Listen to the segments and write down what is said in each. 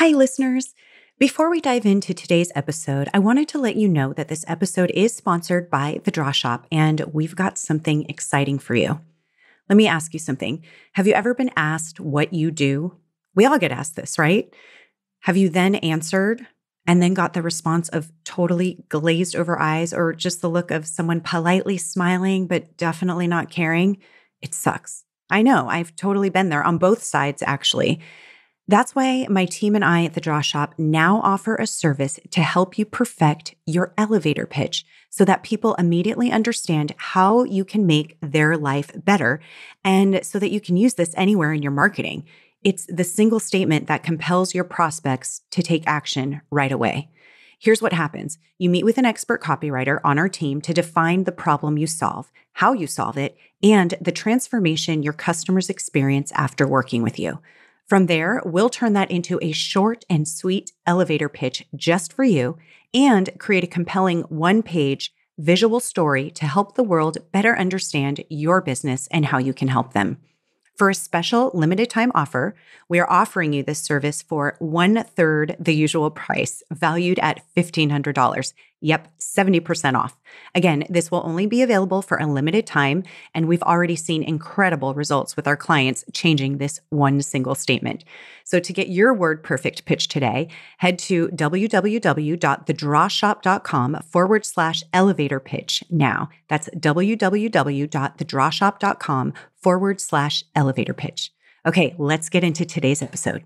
Hi, listeners. Before we dive into today's episode, I wanted to let you know that this episode is sponsored by The Draw Shop, and we've got something exciting for you. Let me ask you something. Have you ever been asked what you do? We all get asked this, right? Have you then answered and then got the response of totally glazed over eyes or just the look of someone politely smiling but definitely not caring? It sucks. I know, I've totally been there on both sides, actually. That's why my team and I at The Draw Shop now offer a service to help you perfect your elevator pitch so that people immediately understand how you can make their life better and so that you can use this anywhere in your marketing. It's the single statement that compels your prospects to take action right away. Here's what happens. You meet with an expert copywriter on our team to define the problem you solve, how you solve it, and the transformation your customers experience after working with you. From there, we'll turn that into a short and sweet elevator pitch just for you and create a compelling one-page visual story to help the world better understand your business and how you can help them. For a special limited time offer, we are offering you this service for 1/3 the usual price, valued at $1,500. Yep, 70% off. Again, this will only be available for a limited time, and we've already seen incredible results with our clients changing this one single statement. So to get your word perfect pitch today, head to www.thedrawshop.com/elevator pitch now. That's www.thedrawshop.com/elevator pitch. Okay, let's get into today's episode.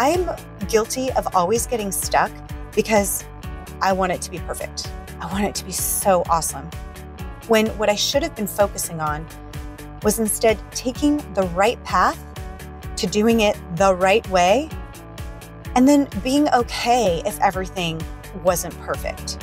I'm guilty of always getting stuck because I want it to be perfect. I want it to be so awesome. When what I should have been focusing on was instead taking the right path to doing it the right way, and then being okay if everything wasn't perfect.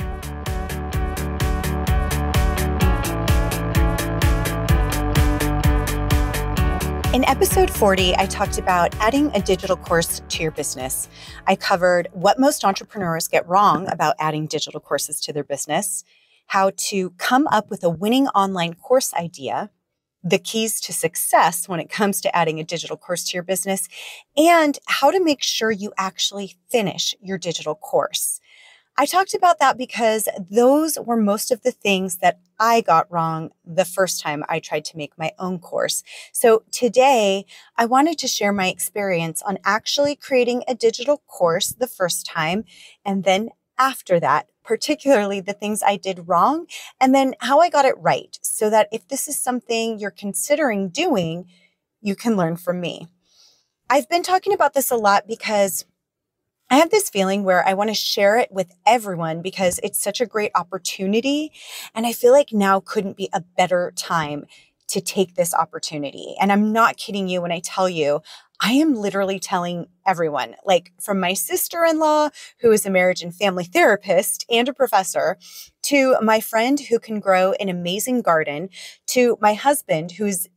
In episode 40, I talked about adding a digital course to your business. I covered what most entrepreneurs get wrong about adding digital courses to their business, how to come up with a winning online course idea, the keys to success when it comes to adding a digital course to your business, and how to make sure you actually finish your digital course. I talked about that because those were most of the things that I got wrong the first time I tried to make my own course. So today, I wanted to share my experience on actually creating a digital course the first time, and then after that, particularly the things I did wrong, and then how I got it right, so that if this is something you're considering doing, you can learn from me. I've been talking about this a lot because I have this feeling where I want to share it with everyone because it's such a great opportunity. And I feel like now couldn't be a better time to take this opportunity. And I'm not kidding you when I tell you, I am literally telling everyone, like from my sister-in-law, who is a marriage and family therapist and a professor, to my friend who can grow an amazing garden, to my husband, who's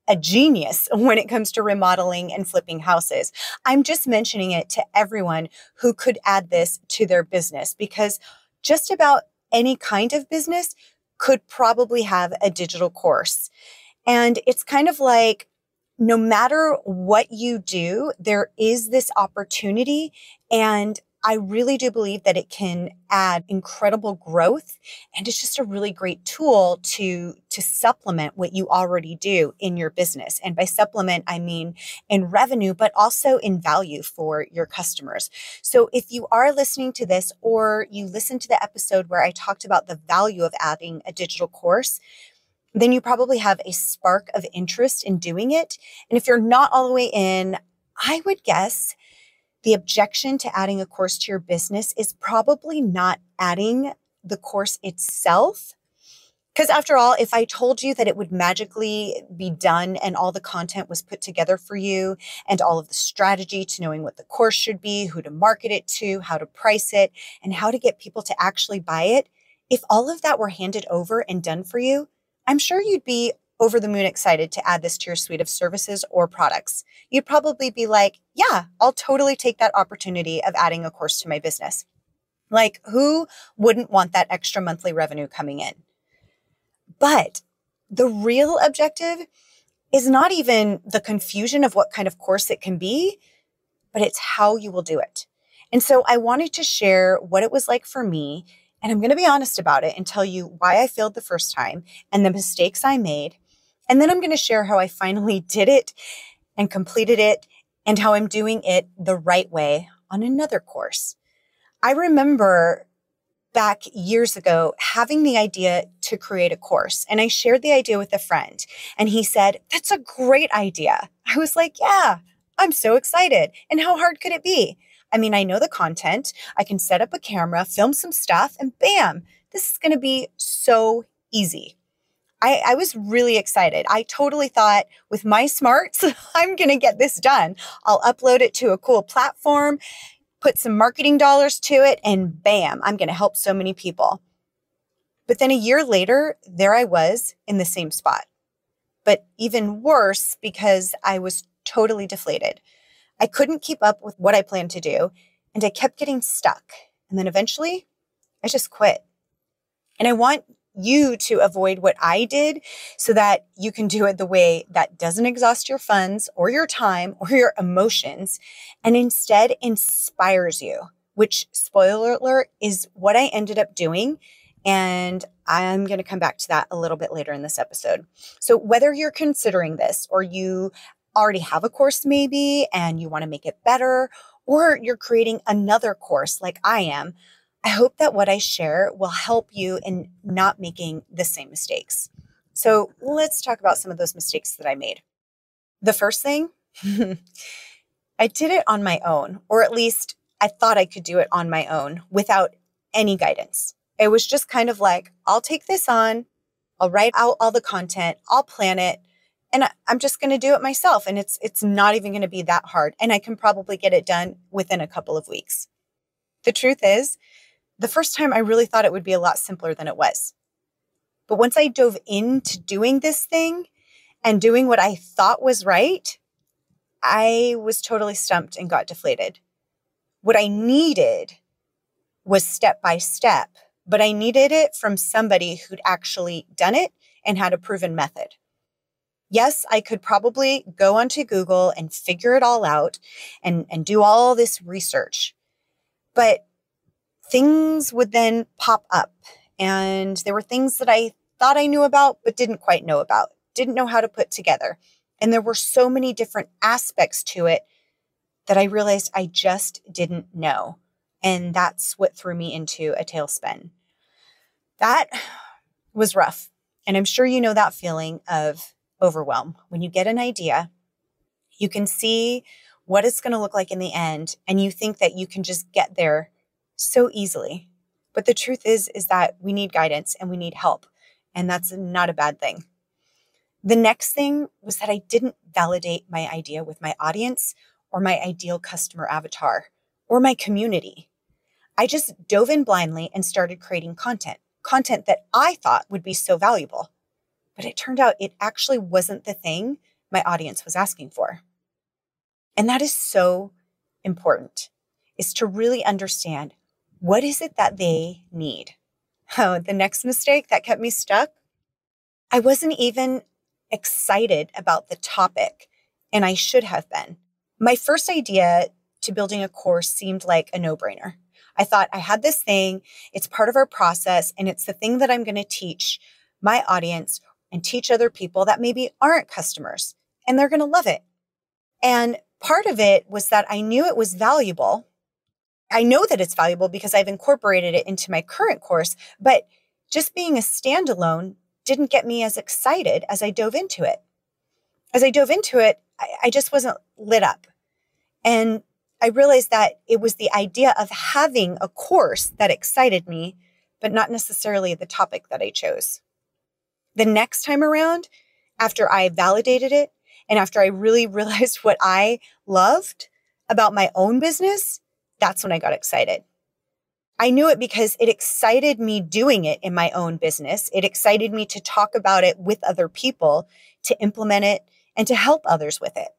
a genius when it comes to remodeling and flipping houses. I'm just mentioning it to everyone who could add this to their business because just about any kind of business could probably have a digital course. And it's kind of like, no matter what you do, there is this opportunity, and I really do believe that it can add incredible growth, and it's just a really great tool to supplement what you already do in your business. And by supplement, I mean in revenue, but also in value for your customers. So if you are listening to this, or you listened to the episode where I talked about the value of adding a digital course, then you probably have a spark of interest in doing it. And if you're not all the way in, I would guess the objection to adding a course to your business is probably not adding the course itself. Because after all, if I told you that it would magically be done and all the content was put together for you and all of the strategy to knowing what the course should be, who to market it to, how to price it, and how to get people to actually buy it, if all of that were handed over and done for you, I'm sure you'd be over the moon excited to add this to your suite of services or products. You'd probably be like, yeah, I'll totally take that opportunity of adding a course to my business. Like, who wouldn't want that extra monthly revenue coming in? But the real objective is not even the confusion of what kind of course it can be, but it's how you will do it. And so I wanted to share what it was like for me. And I'm going to be honest about it and tell you why I failed the first time and the mistakes I made. And then I'm going to share how I finally did it and completed it and how I'm doing it the right way on another course. I remember back years ago having the idea to create a course, and I shared the idea with a friend, and he said, "That's a great idea." I was like, "Yeah, I'm so excited. And how hard could it be? I mean, I know the content. I can set up a camera, film some stuff, and bam, this is going to be so easy." I was really excited. I totally thought with my smarts, I'm going to get this done. I'll upload it to a cool platform, put some marketing dollars to it, and bam, I'm going to help so many people. But then a year later, there I was in the same spot. But even worse, because I was totally deflated. I couldn't keep up with what I planned to do, and I kept getting stuck. And then eventually, I just quit. And I want you to avoid what I did so that you can do it the way that doesn't exhaust your funds or your time or your emotions and instead inspires you, which, spoiler alert, is what I ended up doing. And I'm going to come back to that a little bit later in this episode. So whether you're considering this or you already have a course maybe and you want to make it better, or you're creating another course like I am, I hope that what I share will help you in not making the same mistakes. So let's talk about some of those mistakes that I made. The first thing, I did it on my own, or at least I thought I could do it on my own without any guidance. It was just kind of like, I'll take this on, I'll write out all the content, I'll plan it, and I'm just going to do it myself. And it's not even going to be that hard. And I can probably get it done within a couple of weeks. The truth is, the first time I really thought it would be a lot simpler than it was. But once I dove into doing this thing and doing what I thought was right, I was totally stumped and got deflated. What I needed was step by step, but I needed it from somebody who'd actually done it and had a proven method. Yes, I could probably go onto Google and figure it all out and do all this research, but things would then pop up, and there were things that I thought I knew about, but didn't quite know about, didn't know how to put together. And there were so many different aspects to it that I realized I just didn't know. And that's what threw me into a tailspin. That was rough. And I'm sure you know that feeling of overwhelm. When you get an idea, you can see what it's going to look like in the end, and you think that you can just get there so easily. But the truth is that we need guidance and we need help. And that's not a bad thing. The next thing was that I didn't validate my idea with my audience or my ideal customer avatar or my community. I just dove in blindly and started creating content that I thought would be so valuable. But it turned out it actually wasn't the thing my audience was asking for. And that is so important, is to really understand what is it that they need. Oh, the next mistake that kept me stuck, I wasn't even excited about the topic, and I should have been. My first idea to building a course seemed like a no-brainer. I thought I had this thing, it's part of our process, and it's the thing that I'm going to teach my audience and teach other people that maybe aren't customers, and they're going to love it. And part of it was that I knew it was valuable. I know that it's valuable because I've incorporated it into my current course, but just being a standalone didn't get me as excited as I dove into it. As I dove into it, I just wasn't lit up. And I realized that it was the idea of having a course that excited me, but not necessarily the topic that I chose. The next time around, after I validated it, and after I really realized what I loved about my own business, that's when I got excited. I knew it because it excited me doing it in my own business. It excited me to talk about it with other people, to implement it, and to help others with it.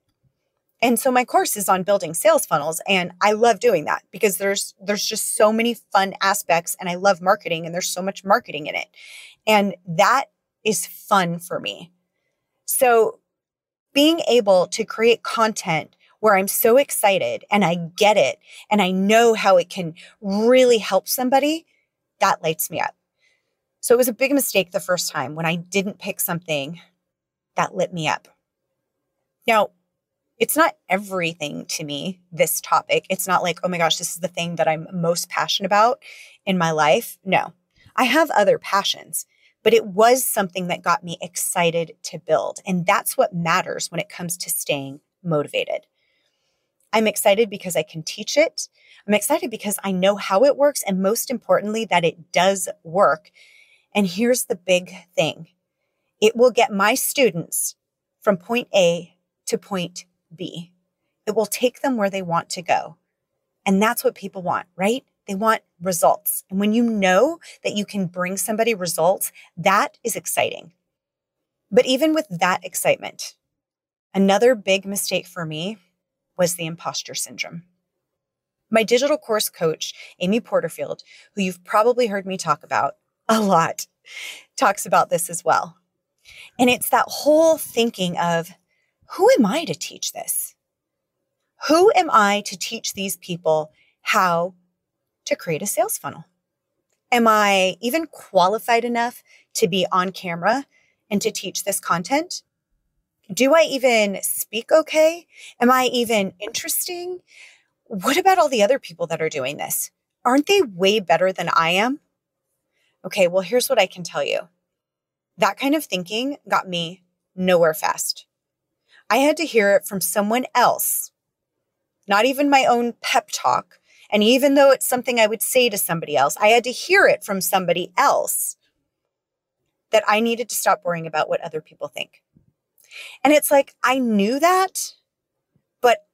And so my course is on building sales funnels, and I love doing that because there's just so many fun aspects, and I love marketing, and there's so much marketing in it. And that is fun for me. So Being able to create content where I'm so excited and I get it and I know how it can really help somebody, that lights me up. So it was a big mistake the first time when I didn't pick something that lit me up. Now, it's not everything to me, this topic. It's not like, oh my gosh, this is the thing that I'm most passionate about in my life. No, I have other passions, but it was something that got me excited to build. And that's what matters when it comes to staying motivated. I'm excited because I can teach it. I'm excited because I know how it works. And most importantly, that it does work. And here's the big thing. It will get my students from point A to point B. It will take them where they want to go. And that's what people want, right? They want results. And when you know that you can bring somebody results, that is exciting. But even with that excitement, another big mistake for me was the imposter syndrome. My digital course coach, Amy Porterfield, who you've probably heard me talk about a lot, talks about this as well. And it's that whole thinking of, who am I to teach this? Who am I to teach these people how to create a sales funnel? Am I even qualified enough to be on camera and to teach this content? Do I even speak okay? Am I even interesting? What about all the other people that are doing this? Aren't they way better than I am? Okay, well, here's what I can tell you. That kind of thinking got me nowhere fast. I had to hear it from someone else, not even my own pep talk. And even though it's something I would say to somebody else, I had to hear it from somebody else that I needed to stop worrying about what other people think. And it's like, I knew that, but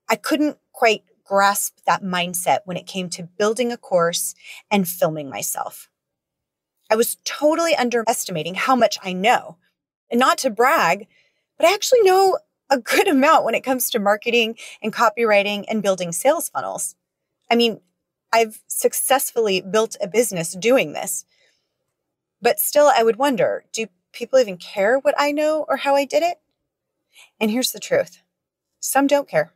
I couldn't quite grasp that mindset when it came to building a course and filming myself. I was totally underestimating how much I know. And not to brag, but I actually know a good amount when it comes to marketing and copywriting and building sales funnels. I mean, I've successfully built a business doing this. But still, I would wonder, do people even care what I know or how I did it? And here's the truth. Some don't care.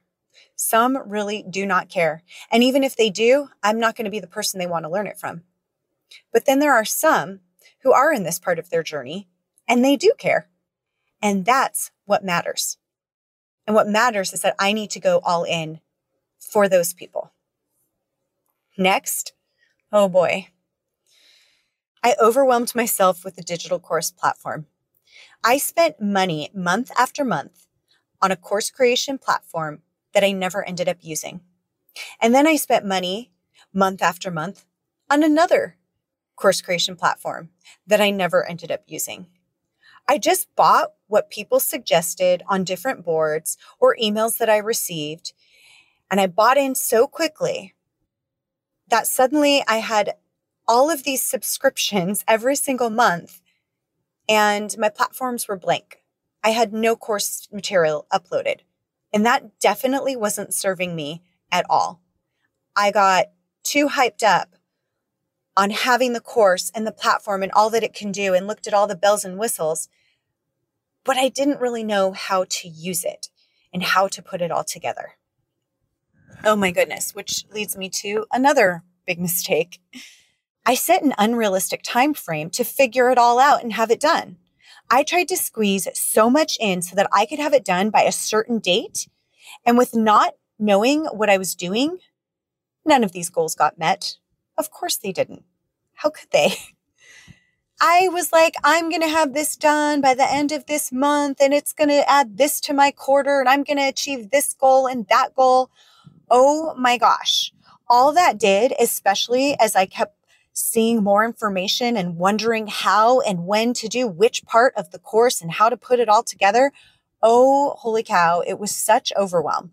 Some really do not care. And even if they do, I'm not going to be the person they want to learn it from. But then there are some who are in this part of their journey and they do care. And that's what matters. And what matters is that I need to go all in for those people. Next, oh boy, I overwhelmed myself with the digital course platform. I spent money month after month on a course creation platform that I never ended up using. And then I spent money month after month on another course creation platform that I never ended up using. I just bought what people suggested on different boards or emails that I received, and I bought in so quickly that suddenly I had all of these subscriptions every single month, and my platforms were blank. I had no course material uploaded, and that definitely wasn't serving me at all. I got too hyped up on having the course and the platform and all that it can do and looked at all the bells and whistles, but I didn't really know how to use it and how to put it all together. Oh my goodness, which leads me to another big mistake. I set an unrealistic time frame to figure it all out and have it done. I tried to squeeze so much in so that I could have it done by a certain date. And with not knowing what I was doing, none of these goals got met. Of course they didn't. How could they? I was like, I'm going to have this done by the end of this month, and it's going to add this to my quarter, and I'm going to achieve this goal and that goal. Oh my gosh. All that did, especially as I kept seeing more information and wondering how and when to do which part of the course and how to put it all together. Oh, holy cow. It was such overwhelm.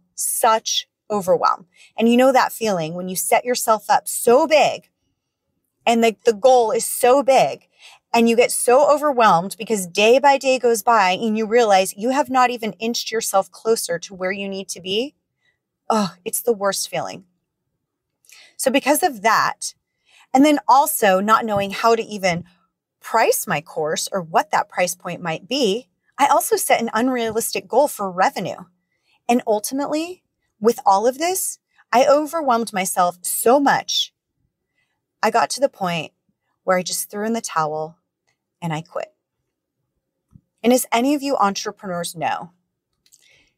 And you know that feeling when you set yourself up so big and the goal is so big and you get so overwhelmed because day by day goes by and you realize you have not even inched yourself closer to where you need to be. Oh, it's the worst feeling. So because of that, and then also not knowing how to even price my course or what that price point might be, I also set an unrealistic goal for revenue. And ultimately, with all of this, I overwhelmed myself so much. I got to the point where I just threw in the towel and I quit. And as any of you entrepreneurs know,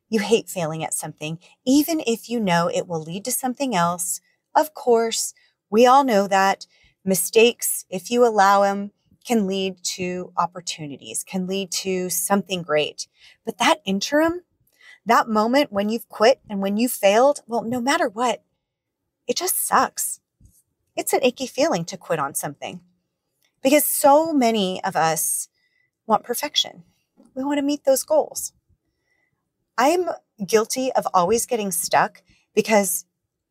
you hate failing at something, even if you know it will lead to something else. Of course, we all know that mistakes, if you allow them, can lead to opportunities, can lead to something great. But that interim, that moment when you've quit and when you failed, well, no matter what, it just sucks. It's an icky feeling to quit on something because so many of us want perfection. We want to meet those goals. I'm guilty of always getting stuck because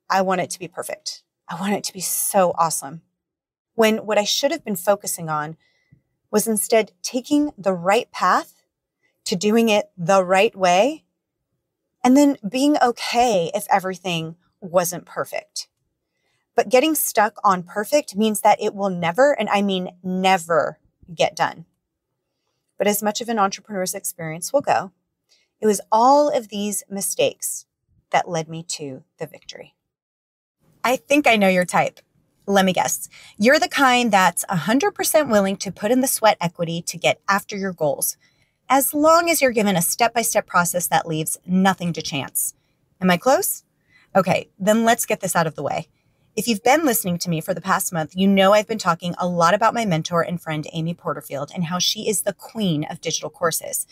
I want it to be perfect. I want it to be so awesome. When what I should have been focusing on was instead taking the right path to doing it the right way, and then being okay if everything wasn't perfect. But getting stuck on perfect means that it will never, and I mean never, get done. But as much of an entrepreneur's experience will go, it was all of these mistakes that led me to the victory. I think I know your type. Let me guess. You're the kind that's 100% willing to put in the sweat equity to get after your goals, as long as you're given a step-by-step process that leaves nothing to chance. Am I close? Okay, then let's get this out of the way. If you've been listening to me for the past month, you know I've been talking a lot about my mentor and friend, Amy Porterfield, and how she is the queen of digital courses.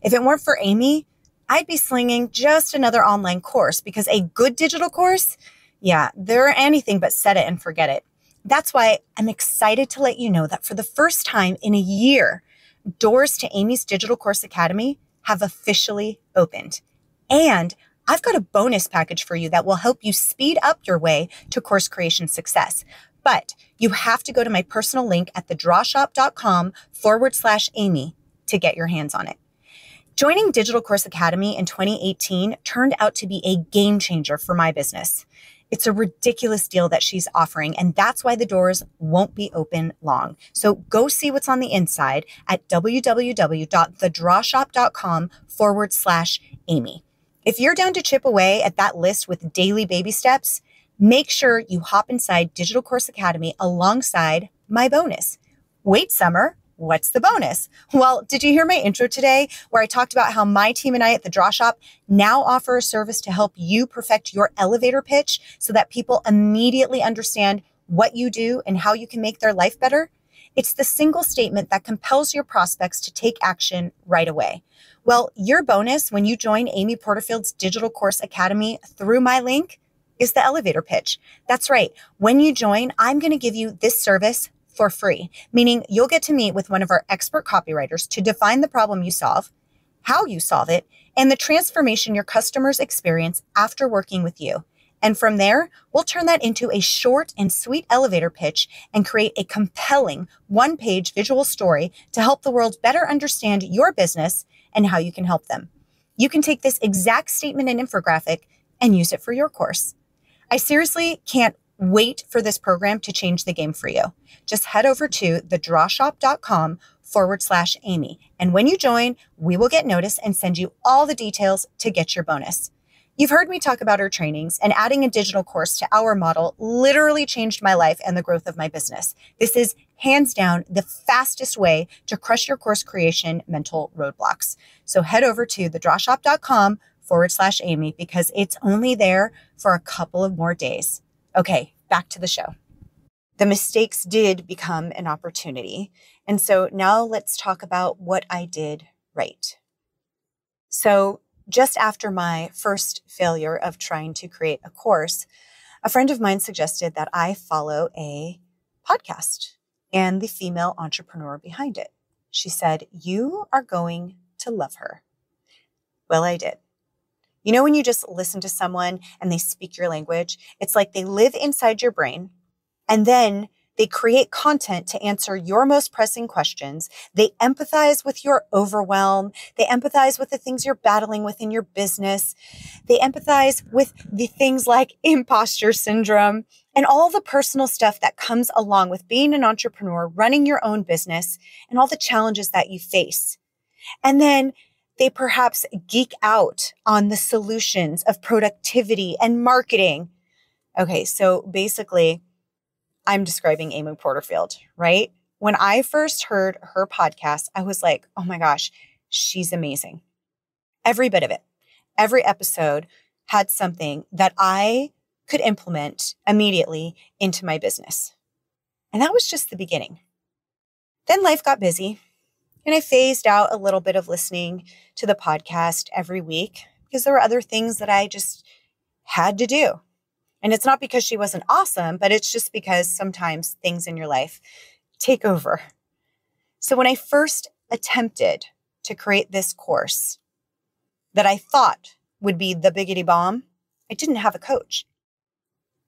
If it weren't for Amy, I'd be slinging just another online course because a good digital course, yeah, they're anything but set it and forget it. That's why I'm excited to let you know that for the first time in a year, doors to Amy's Digital Course Academy have officially opened. And I've got a bonus package for you that will help you speed up your way to course creation success. But you have to go to my personal link at thedrawshop.com/Amy to get your hands on it. Joining Digital Course Academy in 2018 turned out to be a game changer for my business. It's a ridiculous deal that she's offering, and that's why the doors won't be open long. So go see what's on the inside at www.thedrawshop.com/Amy. If you're down to chip away at that list with daily baby steps, make sure you hop inside Digital Course Academy alongside my bonus. Wait, Summer, what's the bonus? Well, did you hear my intro today where I talked about how my team and I at the Draw Shop now offer a service to help you perfect your elevator pitch so that people immediately understand what you do and how you can make their life better? It's the single statement that compels your prospects to take action right away. Well, your bonus when you join Amy Porterfield's Digital Course Academy through my link is the elevator pitch. That's right. When you join, I'm going to give you this service for free, meaning you'll get to meet with one of our expert copywriters to define the problem you solve, how you solve it, and the transformation your customers experience after working with you. And from there, we'll turn that into a short and sweet elevator pitch and create a compelling one-page visual story to help the world better understand your business and how you can help them. You can take this exact statement and infographic and use it for your course. I seriously can't wait for this program to change the game for you. Just head over to thedrawshop.com/Amy. And when you join, we will get notice and send you all the details to get your bonus. You've heard me talk about our trainings, and adding a digital course to our model literally changed my life and the growth of my business. This is hands down the fastest way to crush your course creation mental roadblocks. So head over to thedrawshop.com/Amy because it's only there for a couple of more days. Okay, back to the show. The mistakes did become an opportunity. And so now let's talk about what I did right. So just after my first failure of trying to create a course, a friend of mine suggested that I follow a podcast and the female entrepreneur behind it. She said, "You are going to love her." Well, I did. You know, when you just listen to someone and they speak your language, it's like they live inside your brain and then they create content to answer your most pressing questions. They empathize with your overwhelm. They empathize with the things you're battling with in your business. They empathize with the things like imposter syndrome and all the personal stuff that comes along with being an entrepreneur, running your own business, and all the challenges that you face. And then they perhaps geek out on the solutions of productivity and marketing. Okay, so basically, I'm describing Amy Porterfield, right? When I first heard her podcast, I was like, oh my gosh, she's amazing. Every bit of it, every episode had something that I could implement immediately into my business. And that was just the beginning. Then life got busy and I phased out a little bit of listening to the podcast every week because there were other things that I just had to do. And it's not because she wasn't awesome, but it's just because sometimes things in your life take over. So when I first attempted to create this course that I thought would be the biggity bomb, I didn't have a coach.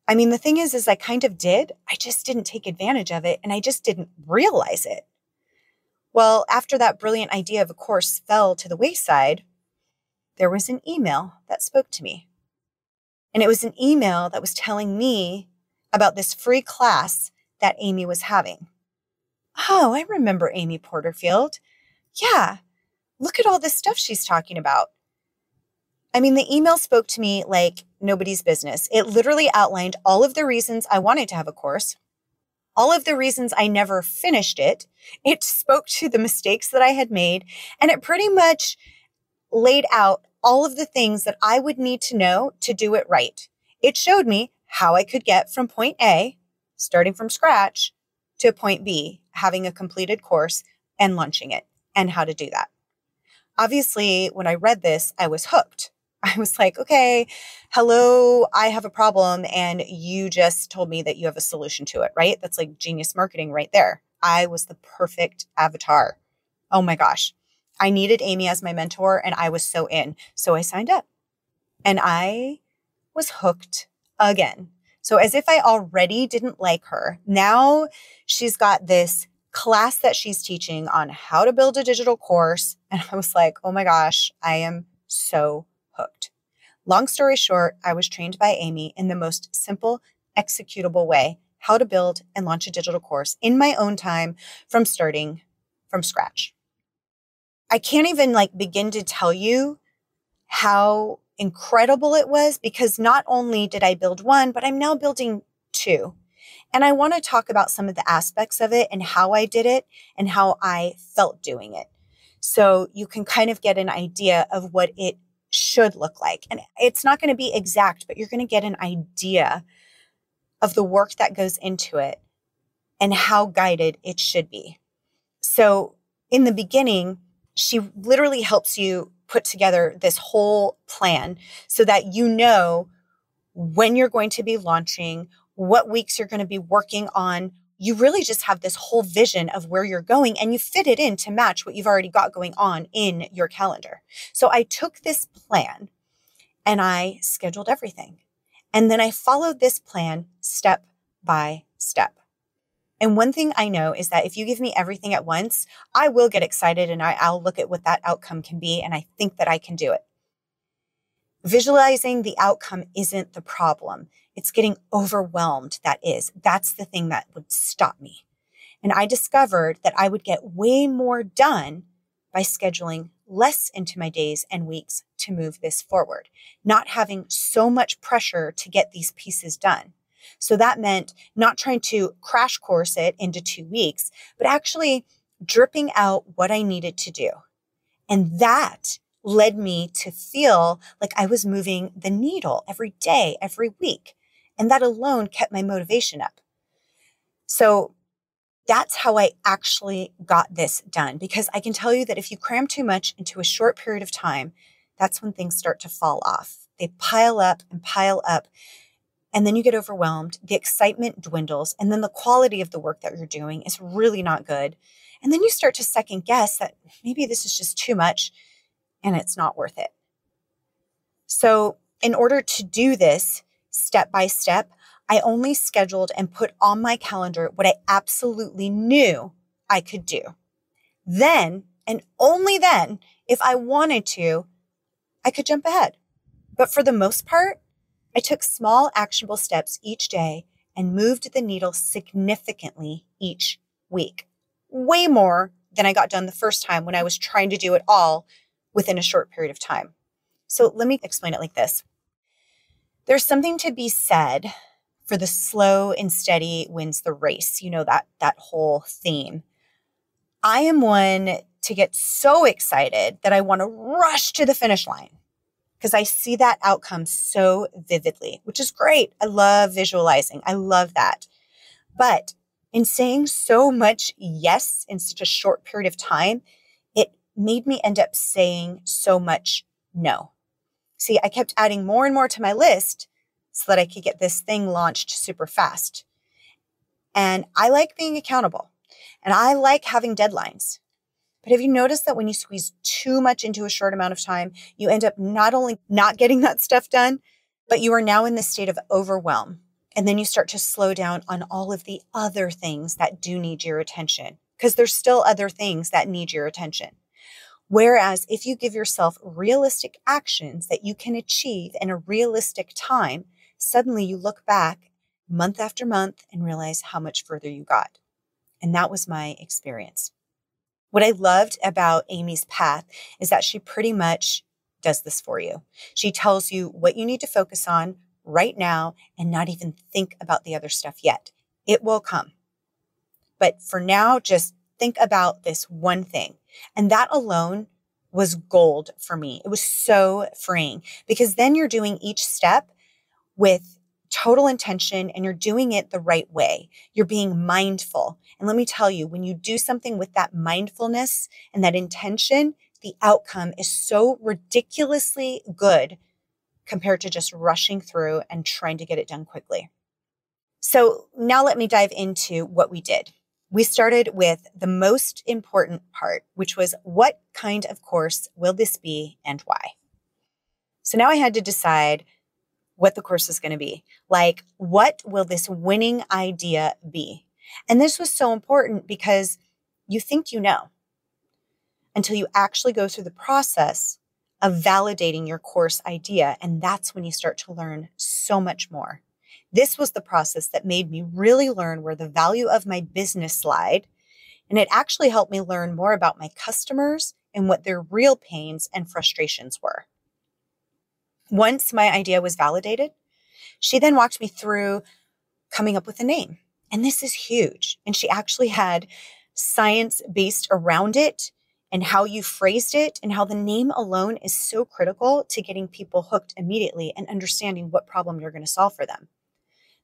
I mean, the thing is I kind of did. I just didn't take advantage of it and I just didn't realize it. Well, after that brilliant idea of a course fell to the wayside, there was an email that spoke to me. And it was an email that was telling me about this free class that Amy was having. Oh, I remember Amy Porterfield. Yeah, look at all this stuff she's talking about. I mean, the email spoke to me like nobody's business. It literally outlined all of the reasons I wanted to have a course, all of the reasons I never finished it. It spoke to the mistakes that I had made, and it pretty much laid out all of the things that I would need to know to do it right. It showed me how I could get from point A, starting from scratch, to point B, having a completed course and launching it, and how to do that. Obviously, when I read this, I was hooked. I was like, okay, hello, I have a problem and you just told me that you have a solution to it, right? That's like genius marketing right there. I was the perfect avatar. Oh my gosh. I needed Amy as my mentor and I was so in. So I signed up and I was hooked again. So as if I already didn't like her, now she's got this class that she's teaching on how to build a digital course. And I was like, oh my gosh, I am so hooked. Long story short, I was trained by Amy in the most simple, executable way, how to build and launch a digital course in my own time from starting from scratch. I can't even begin to tell you how incredible it was because not only did I build one, but I'm now building two. And I want to talk about some of the aspects of it and how I did it and how I felt doing it. So you can kind of get an idea of what it should look like. And it's not going to be exact, but you're going to get an idea of the work that goes into it and how guided it should be. So in the beginning, she literally helps you put together this whole plan so that you know when you're going to be launching, what weeks you're going to be working on. You really just have this whole vision of where you're going and you fit it in to match what you've already got going on in your calendar. So I took this plan and I scheduled everything. And then I followed this plan step by step. And one thing I know is that if you give me everything at once, I will get excited and I'll look at what that outcome can be. And I think that I can do it. Visualizing the outcome isn't the problem. It's getting overwhelmed. That's the thing that would stop me. And I discovered that I would get way more done by scheduling less into my days and weeks to move this forward, not having so much pressure to get these pieces done. So that meant not trying to crash course it into 2 weeks, but actually dripping out what I needed to do. And that led me to feel like I was moving the needle every day, every week. And that alone kept my motivation up. So that's how I actually got this done. Because I can tell you that if you cram too much into a short period of time, that's when things start to fall off. They pile up and pile up. And then you get overwhelmed. The excitement dwindles. And then the quality of the work that you're doing is really not good. And then you start to second guess that maybe this is just too much and it's not worth it. So in order to do this step by step, I only scheduled and put on my calendar what I absolutely knew I could do. Then, and only then, if I wanted to, I could jump ahead. But for the most part, I took small actionable steps each day and moved the needle significantly each week. Way more than I got done the first time when I was trying to do it all within a short period of time. So let me explain it like this. There's something to be said for the slow and steady wins the race. You know, that whole theme. I am one to get so excited that I want to rush to the finish line because I see that outcome so vividly, which is great. I love visualizing. I love that. But in saying so much yes in such a short period of time, it made me end up saying so much no. See, I kept adding more and more to my list so that I could get this thing launched super fast. And I like being accountable and I like having deadlines. But have you noticed that when you squeeze too much into a short amount of time, you end up not only not getting that stuff done, but you are now in this state of overwhelm. And then you start to slow down on all of the other things that do need your attention because there's still other things that need your attention. Whereas if you give yourself realistic actions that you can achieve in a realistic time, suddenly you look back month after month and realize how much further you got. And that was my experience. What I loved about Amy's path is that she pretty much does this for you. She tells you what you need to focus on right now and not even think about the other stuff yet. It will come. But for now, just think about this one thing. And that alone was gold for me. It was so freeing because then you're doing each step with total intention and you're doing it the right way. You're being mindful. And let me tell you, when you do something with that mindfulness and that intention, the outcome is so ridiculously good compared to just rushing through and trying to get it done quickly. So now let me dive into what we did. We started with the most important part, which was what kind of course will this be and why? So now I had to decide what the course is going to be. Like, what will this winning idea be? And this was so important because you think you know until you actually go through the process of validating your course idea. And that's when you start to learn so much more. This was the process that made me really learn where the value of my business lied. And it actually helped me learn more about my customers and what their real pains and frustrations were. Once my idea was validated, she then walked me through coming up with a name. And this is huge. And she actually had science based around it and how you phrased it and how the name alone is so critical to getting people hooked immediately and understanding what problem you're going to solve for them.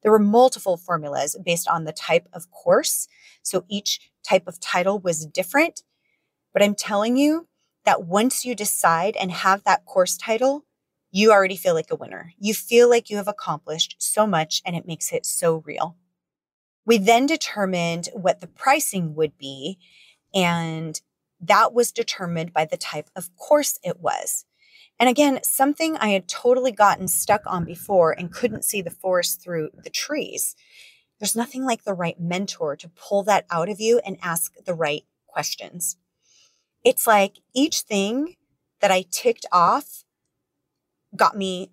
There were multiple formulas based on the type of course. So each type of title was different. But I'm telling you that once you decide and have that course title, you already feel like a winner. You feel like you have accomplished so much and it makes it so real. We then determined what the pricing would be, and that was determined by the type of course it was. And again, something I had totally gotten stuck on before and couldn't see the forest through the trees. There's nothing like the right mentor to pull that out of you and ask the right questions. It's like each thing that I ticked off got me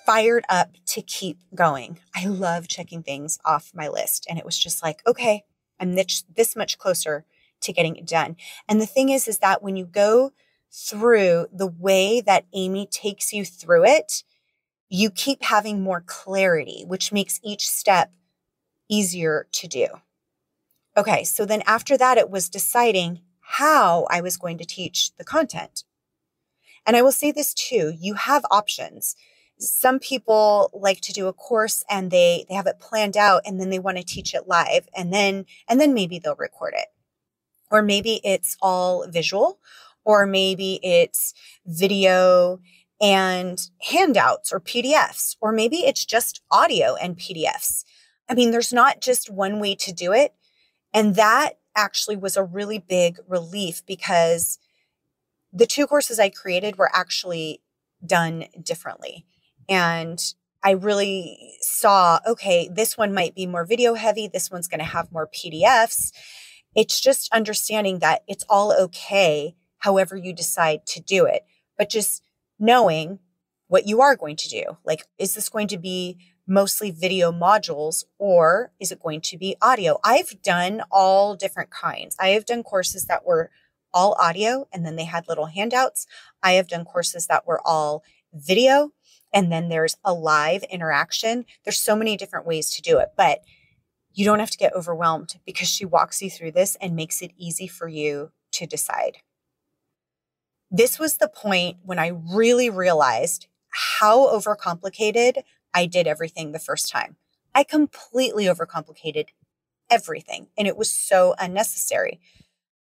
fired up to keep going. I love checking things off my list. And it was just like, okay, I'm this much closer to getting it done. And the thing is that when you go through the way that Amy takes you through it, you keep having more clarity, which makes each step easier to do. Okay, so then after that, it was deciding how I was going to teach the content. And I will say this too, you have options. Some people like to do a course and they have it planned out and then they want to teach it live and then maybe they'll record it. Or maybe it's all visual, or maybe it's video and handouts or PDFs, or maybe it's just audio and PDFs. I mean, there's not just one way to do it. And that actually was a really big relief because the two courses I created were actually done differently. And I really saw, okay, this one might be more video heavy. This one's going to have more PDFs. It's just understanding that it's all okay, however you decide to do it, but just knowing what you are going to do. Like, is this going to be mostly video modules or is it going to be audio? I've done all different kinds. I have done courses that were all audio and then they had little handouts. I have done courses that were all video and then there's a live interaction. There's so many different ways to do it, but you don't have to get overwhelmed because she walks you through this and makes it easy for you to decide. This was the point when I really realized how overcomplicated I did everything the first time. I completely overcomplicated everything, and it was so unnecessary.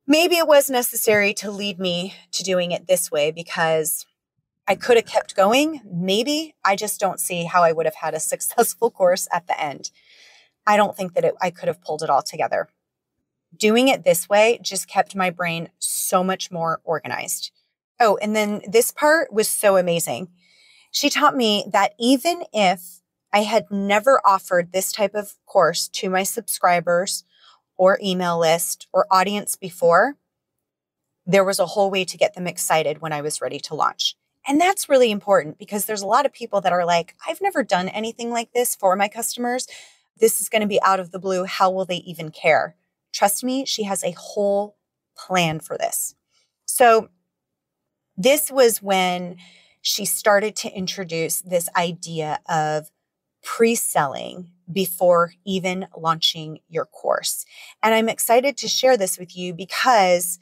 Maybe it was necessary to lead me to doing it this way because I could have kept going. Maybe I just don't see how I would have had a successful course at the end. I don't think that I could have pulled it all together. Doing it this way just kept my brain so much more organized. Oh, and then this part was so amazing. She taught me that even if I had never offered this type of course to my subscribers or email list or audience before, there was a whole way to get them excited when I was ready to launch. And that's really important because there's a lot of people that are like, I've never done anything like this for my customers. This is going to be out of the blue. How will they even care? Trust me, she has a whole plan for this. So this was when she started to introduce this idea of pre-selling before even launching your course. And I'm excited to share this with you because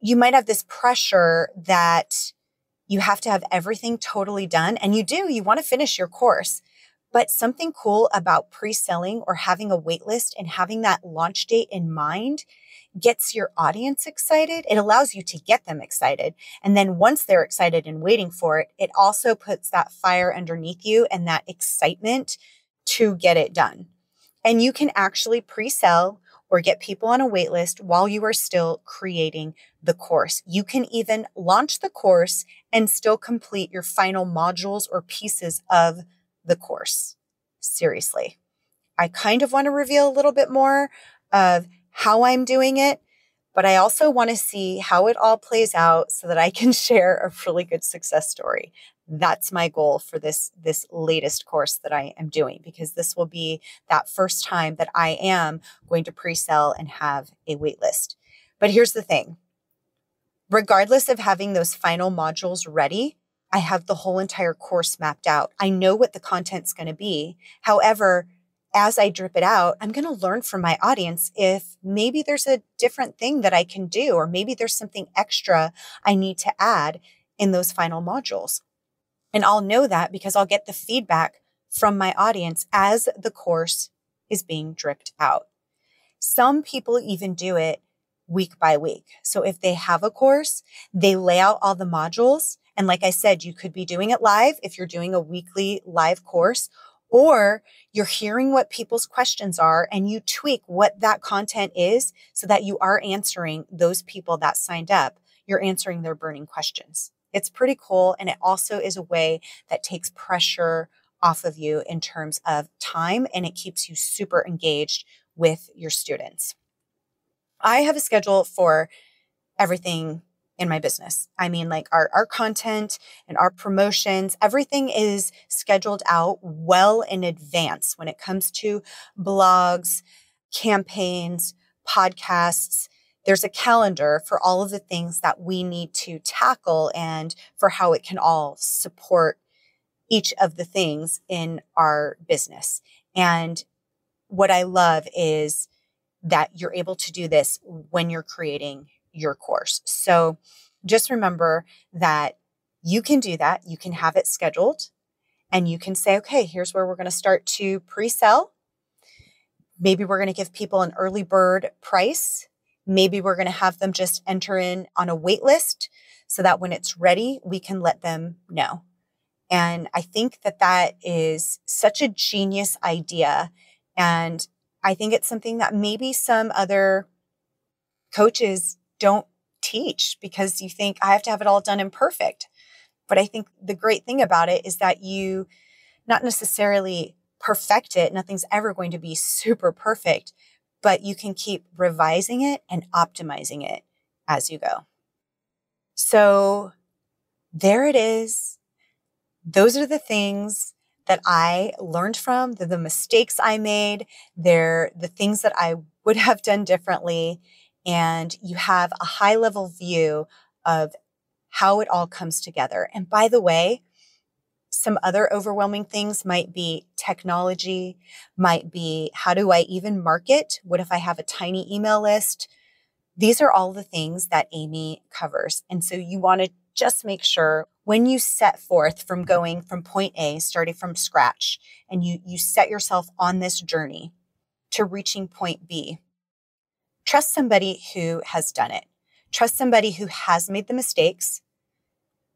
you might have this pressure that you have to have everything totally done. And you want to finish your course. But something cool about pre-selling or having a wait list and having that launch date in mind gets your audience excited. It allows you to get them excited. And then once they're excited and waiting for it, it also puts that fire underneath you and that excitement to get it done. And you can actually pre-sell or get people on a wait list while you are still creating the course. You can even launch the course and still complete your final modules or pieces of the course. Seriously. I kind of want to reveal a little bit more of how I'm doing it, but I also want to see how it all plays out so that I can share a really good success story. That's my goal for this latest course that I am doing, because this will be that first time that I am going to pre-sell and have a wait list. But here's the thing. Regardless of having those final modules ready, I have the whole entire course mapped out. I know what the content's going to be. However, as I drip it out, I'm going to learn from my audience if maybe there's a different thing that I can do, or maybe there's something extra I need to add in those final modules. And I'll know that because I'll get the feedback from my audience as the course is being dripped out. Some people even do it week by week. So if they have a course, they lay out all the modules. And like I said, you could be doing it live if you're doing a weekly live course, or you're hearing what people's questions are and you tweak what that content is so that you are answering those people that signed up. You're answering their burning questions. It's pretty cool. And it also is a way that takes pressure off of you in terms of time, and it keeps you super engaged with your students. I have a schedule for everything in my business. I mean, like our content and our promotions, everything is scheduled out well in advance when it comes to blogs, campaigns, podcasts. There's a calendar for all of the things that we need to tackle and for how it can all support each of the things in our business. And what I love is that you're able to do this when you're creating your course. So just remember that you can do that. You can have it scheduled and you can say, okay, here's where we're going to start to pre-sell. Maybe we're going to give people an early bird price. Maybe we're going to have them just enter in on a wait list so that when it's ready, we can let them know. And I think that that is such a genius idea. And I think it's something that maybe some other coaches don't teach because you think I have to have it all done and perfect. But I think the great thing about it is that you not necessarily perfect it. Nothing's ever going to be super perfect, but you can keep revising it and optimizing it as you go. So there it is. Those are the things that I learned from, the mistakes I made. They're the things that I would have done differently. and you have a high level view of how it all comes together. And by the way, some other overwhelming things might be technology, might be how do I even market? What if I have a tiny email list? These are all the things that Amy covers. And so you want to just make sure when you set forth from going from point A, starting from scratch, and you set yourself on this journey to reaching point B, trust somebody who has done it. Trust somebody who has made the mistakes,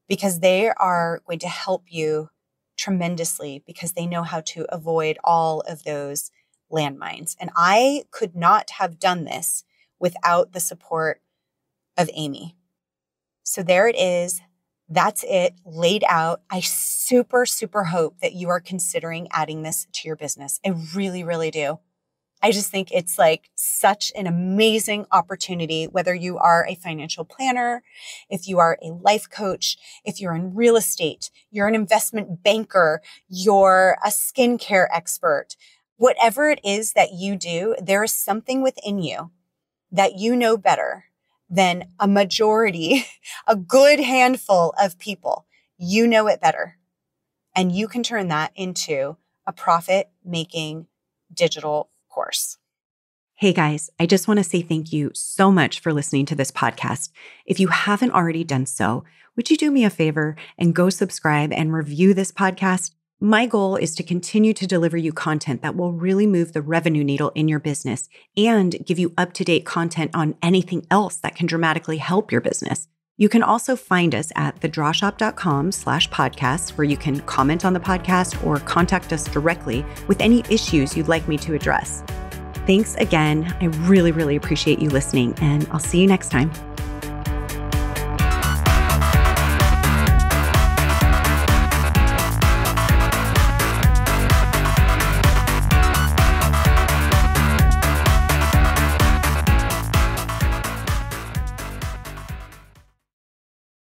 because they are going to help you tremendously because they know how to avoid all of those landmines. And I could not have done this without the support of Amy. So there it is. That's it laid out. I super, super hope that you are considering adding this to your business. I really, really do. I just think it's like such an amazing opportunity, whether you are a financial planner, if you are a life coach, if you're in real estate, you're an investment banker, you're a skincare expert, whatever it is that you do, there is something within you that you know better than a majority, a good handful of people. You know it better. And you can turn that into a profit-making digital course. Hey guys, I just want to say thank you so much for listening to this podcast. If you haven't already done so, would you do me a favor and go subscribe and review this podcast? My goal is to continue to deliver you content that will really move the revenue needle in your business and give you up-to-date content on anything else that can dramatically help your business. You can also find us at thedrawshop.com/podcast, where you can comment on the podcast or contact us directly with any issues you'd like me to address. Thanks again. I really, really appreciate you listening, and I'll see you next time.